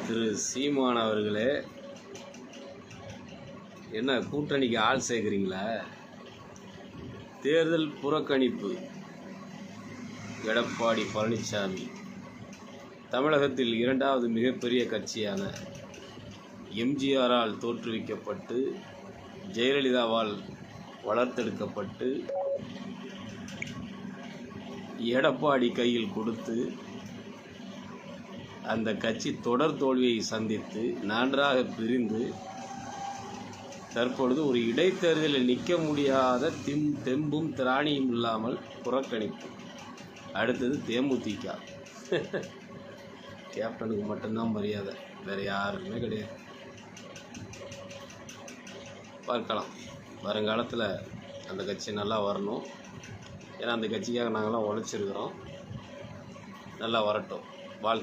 திரு சீமான் அவர்களே, என்ன கூட்டணிக்கு ஆள் சேர்க்குறீங்களா? தேர்தல் புறக்கணிப்பு. எடப்பாடி பழனிசாமி தமிழகத்தில் இரண்டாவது மிகப்பெரிய கட்சியான எம்ஜிஆரால் தோற்றுவிக்கப்பட்டு ஜெயலலிதாவால் வளர்த்தெடுக்கப்பட்டு எடப்பாடி கையில் கொடுத்து அந்த கட்சி தொடர் தோல்வியை சந்தித்து நன்றாக பிரிந்து தற்பொழுது ஒரு இடைத்தேர்தலில் நிற்க முடியாத தெம்பும் திராணியும் இல்லாமல் புறக்கணிப்பு. அடுத்தது தேமுதிக. கேப்டனுக்கு மட்டும்தான் மரியாதை, வேறு யாருக்குமே கிடையாது. பார்க்கலாம், வருங்காலத்தில் அந்த கட்சி நல்லா வரணும். ஏன்னா அந்த கட்சிக்காக நாங்கள்லாம் உழைச்சிருக்கிறோம். நல்லா வரட்டும். வாழ்க்கை